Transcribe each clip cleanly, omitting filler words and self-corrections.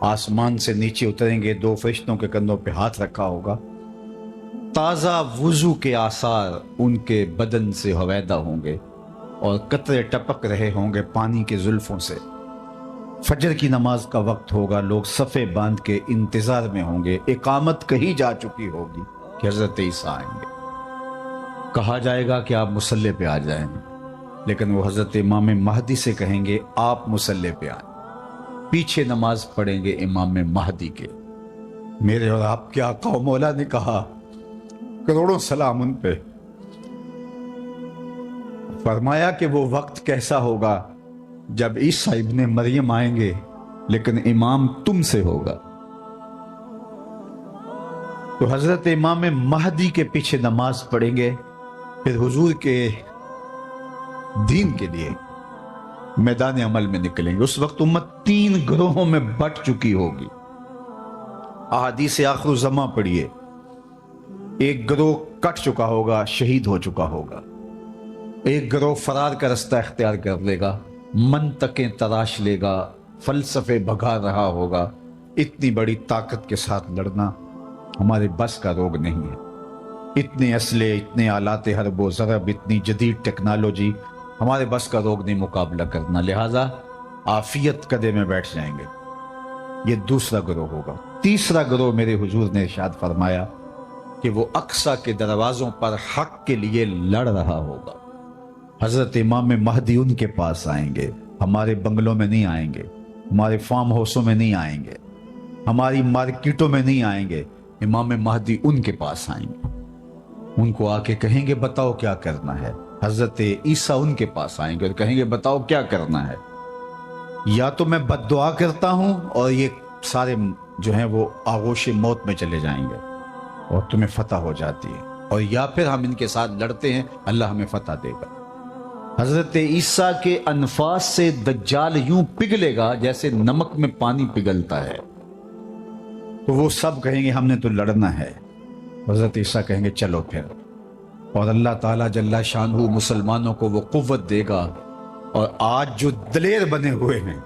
آسمان سے نیچے اتریں گے، دو فرشتوں کے کندھوں پہ ہاتھ رکھا ہوگا، تازہ وضو کے آثار ان کے بدن سے ہویدا ہوں گے اور قطرے ٹپک رہے ہوں گے پانی کے زلفوں سے۔ فجر کی نماز کا وقت ہوگا، لوگ صفے باندھ کے انتظار میں ہوں گے، اقامت کہی جا چکی ہوگی کہ حضرت عیسیٰ آئیں گے۔ کہا جائے گا کہ آپ مصلی پہ آ جائیں، لیکن وہ حضرت امام مہدی سے کہیں گے آپ مصلی پہ آئیں، پیچھے نماز پڑھیں گے امام مہدی کے۔ میرے اور آپ کے آقا و مولا نے کہا، کروڑوں سلام ان پہ، فرمایا کہ وہ وقت کیسا ہوگا جب عیسیٰ ابن مریم آئیں گے لیکن امام تم سے ہوگا۔ تو حضرت امام مہدی کے پیچھے نماز پڑھیں گے، پھر حضور کے دین کے لیے میدان عمل میں نکلیں گے۔ اس وقت امت 3 گروہوں میں بٹ چکی ہوگی۔ احادیث آخر الزماں پڑھیے، ایک گروہ کٹ چکا ہوگا، شہید ہو چکا ہوگا، ایک گروہ فرار کا رستہ اختیار کر لے گا، منطقیں تراش لے گا، فلسفے بھگا رہا ہوگا۔ اتنی بڑی طاقت کے ساتھ لڑنا ہمارے بس کا روگ نہیں ہے۔ اتنے اسلحے، اتنے آلات حرب و ضرب، اتنی جدید ٹیکنالوجی ہمارے بس کا روگ نہیں مقابلہ کرنا، لہذا عافیت قدے میں بیٹھ جائیں گے۔ یہ دوسرا گروہ ہوگا۔ تیسرا گروہ میرے حضور نے ارشاد فرمایا کہ وہ اقصی کے دروازوں پر حق کے لیے لڑ رہا ہوگا۔ حضرت امام مہدی ان کے پاس آئیں گے، ہمارے بنگلوں میں نہیں آئیں گے، ہمارے فارم ہاؤسوں میں نہیں آئیں گے، ہماری مارکیٹوں میں نہیں آئیں گے۔ امام مہدی ان کے پاس آئیں گے، ان کو آ کے کہیں گے بتاؤ کیا کرنا ہے۔ حضرت عیسیٰ ان کے پاس آئیں گے اور کہیں گے بتاؤ کیا کرنا ہے۔ یا تو میں بد دعا کرتا ہوں اور یہ سارے جو ہیں وہ آغوش موت میں چلے جائیں گے اور تمہیں فتح ہو جاتی ہے، اور یا پھر ہم ان کے ساتھ لڑتے ہیں، اللہ ہمیں فتح دے گا۔ حضرت عیسیٰ کے انفاس سے دجال یوں پگھلے گا جیسے نمک میں پانی پگھلتا ہے۔ تو وہ سب کہیں گے ہم نے تو لڑنا ہے۔ حضرت عیسیٰ کہیں گے چلو پھر، اور اللہ تعالیٰ جل شانہ مسلمانوں کو وہ قوت دے گا، اور آج جو دلیر بنے ہوئے ہیں،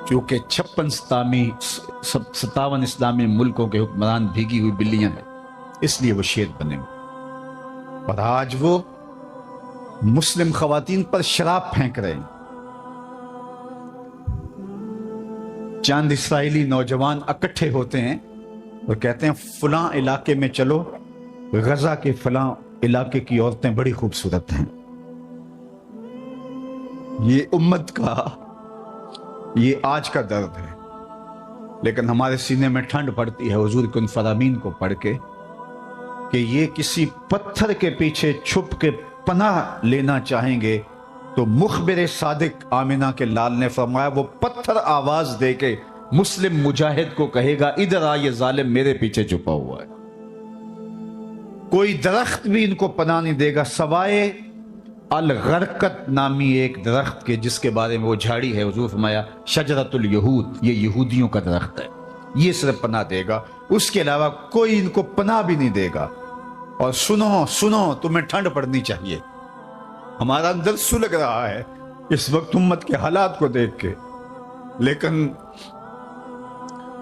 کیونکہ 57 اسلامی ملکوں کے حکمران بھیگی ہوئی بلیاں ہیں، اس لیے وہ شیر بنے ہوئے، اور آج وہ مسلم خواتین پر شراب پھینک رہے ہیں۔ چند اسرائیلی نوجوان اکٹھے ہوتے ہیں اور کہتے ہیں فلاں علاقے میں چلو، غزہ کے فلاں علاقے کی عورتیں بڑی خوبصورت ہیں۔ یہ امت کا، یہ آج کا درد ہے، لیکن ہمارے سینے میں ٹھنڈ پڑتی ہے حضور کے ان فرامین کو پڑھ کے کہ یہ کسی پتھر کے پیچھے چھپ کے پناہ لینا چاہیں گے تو مخبر صادق آمنہ کے لال نے فرمایا وہ پتھر آواز دے کے مسلم مجاہد کو کہے گا ادھر آ، یہ ظالم میرے پیچھے چھپا ہوا ہے۔ کوئی درخت بھی ان کو پناہ نہیں دے گا سوائے الغرقت نامی ایک درخت کے، جس کے بارے میں وہ جھاڑی ہے، حضور فرمایا شجرۃ الیہود، یہ یہودیوں کا درخت ہے، یہ صرف پناہ دے گا، اس کے علاوہ کوئی ان کو پناہ بھی نہیں دے گا۔ اور سنو تمہیں ٹھنڈ پڑنی چاہیے، ہمارا اندر سلگ رہا ہے اس وقت امت کے حالات کو دیکھ کے، لیکن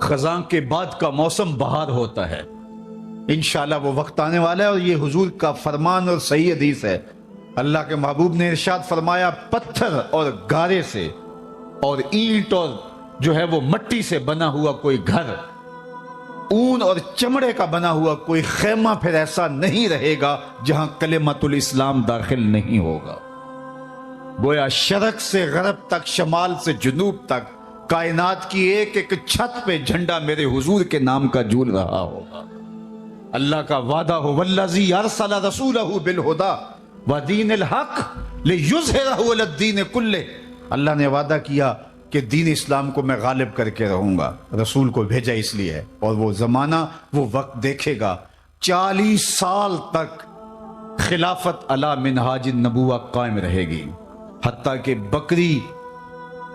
خزاں کے بعد کا موسم بہار ہوتا ہے، انشاءاللہ وہ وقت آنے والا ہے، اور یہ حضور کا فرمان اور صحیح حدیث ہے۔ اللہ کے محبوب نے ارشاد فرمایا پتھر اور گارے سے اور اینٹ اور جو ہے وہ مٹی سے بنا ہوا کوئی گھر، اون اور چمڑے کا بنا ہوا کوئی خیمہ پھر ایسا نہیں رہے گا جہاں کلمۃ الاسلام داخل نہیں ہوگا۔ گویا شرق سے غرب تک، شمال سے جنوب تک، کائنات کی ایک ایک چھت پہ جھنڈا میرے حضور کے نام کا جھول رہا ہوگا۔ اللہ کا وعدہ ہو والذی ارسل رسولہ بالہدی ودین الحق لیظہرہ علی الدین کلہ، اللہ نے وعدہ کیا کہ دین اسلام کو میں غالب کر کے رہوں گا، رسول کو بھیجا اس لیے ہے، اور وہ زمانہ وہ وقت دیکھے گا 40 سال تک خلافت علی منہاج النبوہ قائم رہے گی، حتیٰ کہ بکری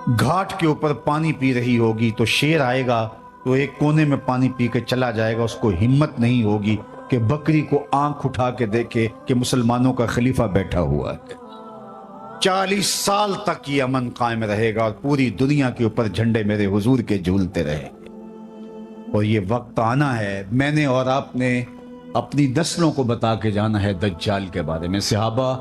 گھاٹ کے اوپر پانی پی رہی ہوگی تو شیر آئے گا تو ایک کونے میں پانی پی کے چلا جائے گا، اس کو ہمت نہیں ہوگی کہ بکری کو آنکھ اٹھا کے دیکھے کہ مسلمانوں کا خلیفہ بیٹھا ہوا ہے۔ 40 سال تک یہ امن قائم رہے گا اور پوری دنیا کے اوپر جھنڈے میرے حضور کے جھولتے رہیں گے۔ اور یہ وقت آنا ہے، میں نے اور آپ نے اپنی نسلوں کو بتا کے جانا ہے دجال کے بارے میں۔ صحابہ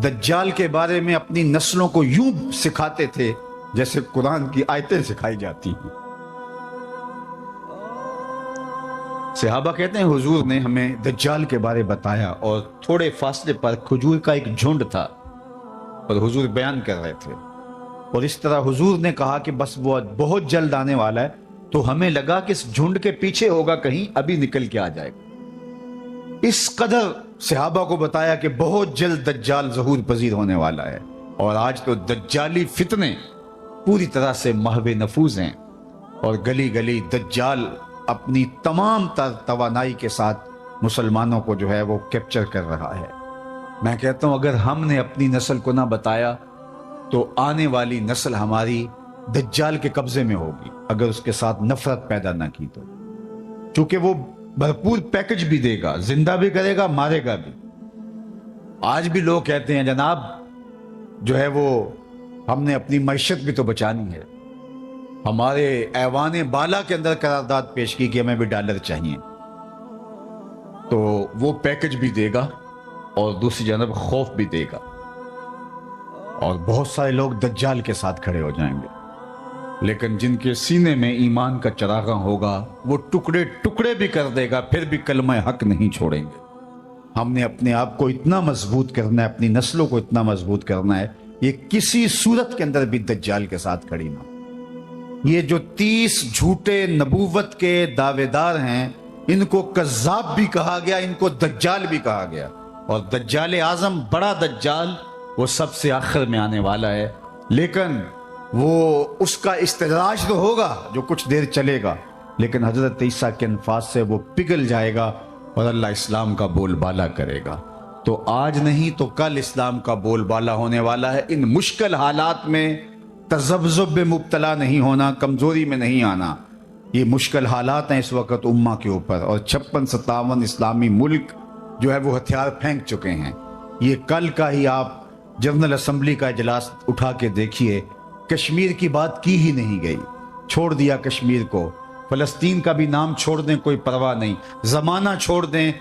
دجال کے بارے میں اپنی نسلوں کو یوں سکھاتے تھے جیسے قرآن کی آیتیں سکھائی جاتی ہیں۔ صحابہ کہتے ہیں حضور نے ہمیں دجال کے بارے بتایا، اور تھوڑے فاصلے پر کھجور کا ایک جھنڈ تھا اور حضور بیان کر رہے تھے، اور اس طرح حضور نے کہا کہ بس وہ بہت جلد آنے والا ہے، تو ہمیں لگا کہ اس جھنڈ کے پیچھے ہوگا کہیں، ابھی نکل کے آ جائے گا۔ اس قدر صحابہ کو بتایا کہ بہت جلد دجال ظہور پذیر ہونے والا ہے، اور آج تو دجالی فتنے پوری طرح سے محو نفوذ ہیں، اور گلی گلی دجال اپنی تمام تر توانائی کے ساتھ مسلمانوں کو جو ہے وہ کیپچر کر رہا ہے۔ میں کہتا ہوں اگر ہم نے اپنی نسل کو نہ بتایا تو آنے والی نسل ہماری دجال کے قبضے میں ہوگی، اگر اس کے ساتھ نفرت پیدا نہ کی تو، چونکہ وہ بھرپور پیکج بھی دے گا، زندہ بھی کرے گا، مارے گا بھی۔ آج بھی لوگ کہتے ہیں جناب جو ہے وہ ہم نے اپنی معیشت بھی تو بچانی ہے، ہمارے ایوان بالا کے اندر قرارداد پیش کی کہ ہمیں بھی ڈالر چاہیے، تو وہ پیکج بھی دے گا اور دوسری جانب خوف بھی دے گا، اور بہت سارے لوگ دجال کے ساتھ کھڑے ہو جائیں گے، لیکن جن کے سینے میں ایمان کا چراغاں ہوگا وہ ٹکڑے ٹکڑے بھی کر دے گا، پھر بھی کلمہ حق نہیں چھوڑیں گے۔ ہم نے اپنے آپ کو اتنا مضبوط کرنا ہے، اپنی نسلوں کو اتنا مضبوط کرنا ہے، یہ کسی صورت کے اندر بھی دجال کے ساتھ کھڑی نہ۔ یہ جو 30 جھوٹے نبوت کے دعوے دار ہیں، ان کو کذاب بھی کہا گیا، ان کو دجال بھی کہا گیا، اور دجال اعظم بڑا دجال وہ سب سے آخر میں آنے والا ہے، لیکن وہ اس کا استدراج تو ہوگا جو کچھ دیر چلے گا، لیکن حضرت عیسیٰ کے انفاس سے وہ پگھل جائے گا اور اللہ اسلام کا بول بالا کرے گا۔ تو آج نہیں تو کل اسلام کا بول بالا ہونے والا ہے۔ ان مشکل حالات میں تذبذب میں مبتلا نہیں ہونا، کمزوری میں نہیں آنا۔ یہ مشکل حالات ہیں اس وقت امہ کے اوپر، اور 56-57 اسلامی ملک جو ہے وہ ہتھیار پھینک چکے ہیں۔ یہ کل کا ہی آپ جنرل اسمبلی کا اجلاس اٹھا کے دیکھیے، کشمیر کی بات کی ہی نہیں گئی، چھوڑ دیا کشمیر کو، فلسطین کا بھی نام چھوڑ دیں کوئی پرواہ نہیں، زمانہ چھوڑ دیں۔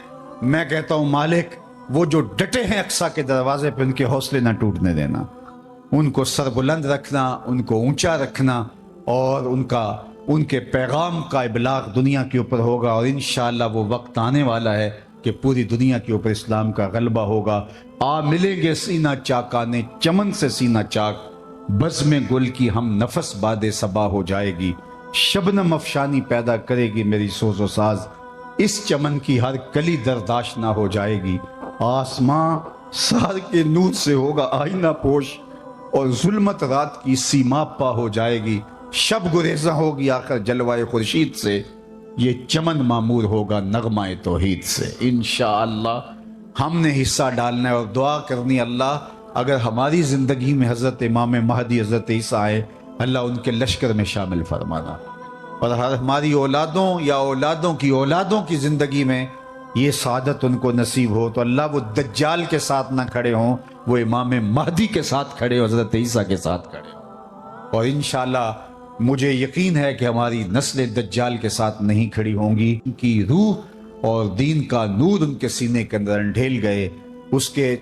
میں کہتا ہوں مالک وہ جو ڈٹے ہیں اقصیٰ کے دروازے پہ، ان کے حوصلے نہ ٹوٹنے دینا، ان کو سر بلند رکھنا، ان کو اونچا رکھنا، اور ان کے پیغام کا ابلاغ دنیا کے اوپر ہوگا، اور انشاءاللہ وہ وقت آنے والا ہے کہ پوری دنیا کے اوپر اسلام کا غلبہ ہوگا۔ آ ملیں گے سینہ چاکانے چمن سے سینہ چاک، بزم گل کی ہم نفس باد صبا ہو جائے گی، شبنم افشانی پیدا کرے گی میری سوز و ساز، اس چمن کی ہر کلی درداش نہ ہو جائے گی، آسماں سار کے نور سے ہوگا آئینہ پوش، اور ظلمت رات کی سیما پا ہو جائے گی، شب گریزاں ہوگی آخر جلوائے خورشید سے، یہ چمن معمور ہوگا نغمہ توحید سے۔ انشاءاللہ ہم نے حصہ ڈالنا ہے اور دعا کرنی، اللہ اگر ہماری زندگی میں حضرت امام مہدی حضرت عیسیٰ آئے، اللہ ان کے لشکر میں شامل فرمانا، اور ہماری اولادوں یا اولادوں کی زندگی میں یہ سعادت ان کو نصیب ہو، تو اللہ وہ دجال کے ساتھ نہ کھڑے ہوں، وہ امام مہدی کے ساتھ کھڑے ہو، حضرت عیسیٰ کے ساتھ کھڑے ہوں۔ اور انشاءاللہ مجھے یقین ہے کہ ہماری نسلیں دجال کے ساتھ نہیں کھڑی ہوں گی، ان کی روح اور دین کا نور ان کے سینے کے اندر انڈھیل گئے، اس کے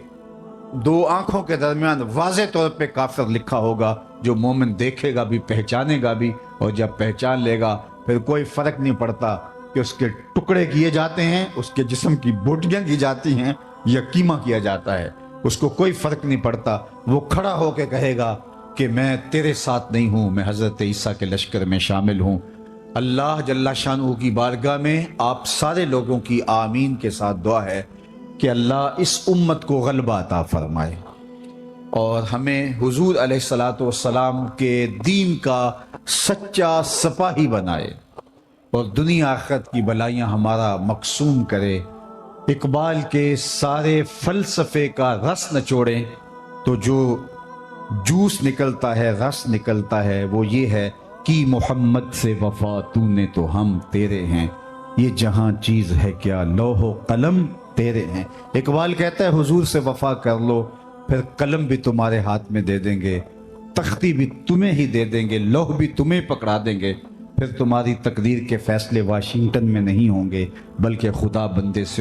2 آنکھوں کے درمیان واضح طور پہ کافر لکھا ہوگا، جو مومن دیکھے گا بھی پہچانے گا بھی، اور جب پہچان لے گا پھر کوئی فرق نہیں پڑتا کہ اس کے ٹکڑے کیے جاتے ہیں، اس کے جسم کی بوٹیاں کی جاتی ہیں یا قیمہ کیا جاتا ہے، اس کو کوئی فرق نہیں پڑتا، وہ کھڑا ہو کے کہے گا کہ میں تیرے ساتھ نہیں ہوں، میں حضرت عیسیٰ کے لشکر میں شامل ہوں۔ اللہ جل شانہ کی بارگاہ میں آپ سارے لوگوں کی آمین کے ساتھ دعا ہے کہ اللہ اس امت کو غلبہ عطا فرمائے، اور ہمیں حضور علیہ الصلوۃ والسلام کے دین کا سچا سپاہی بنائے، اور دنیا آخرت کی بلائیاں ہمارا مقسوم کرے۔ اقبال کے سارے فلسفے کا رس نچوڑیں تو جو جوس نکلتا ہے، رس نکلتا ہے، وہ یہ ہے کہ محمد سے وفا تو نے تو ہم تیرے ہیں، یہ جہاں چیز ہے کیا لوح و قلم تیرے ہیں۔ اقبال کہتا ہے حضور سے وفا کر لو، پھر قلم بھی تمہارے ہاتھ میں دے دیں گے، تختی بھی تمہیں ہی دے دیں گے، لوح بھی تمہیں پکڑا دیں گے. پھر تمہاری تقدیر کے فیصلے واشنگٹن میں نہیں ہوں گے بلکہ خدا بندے سے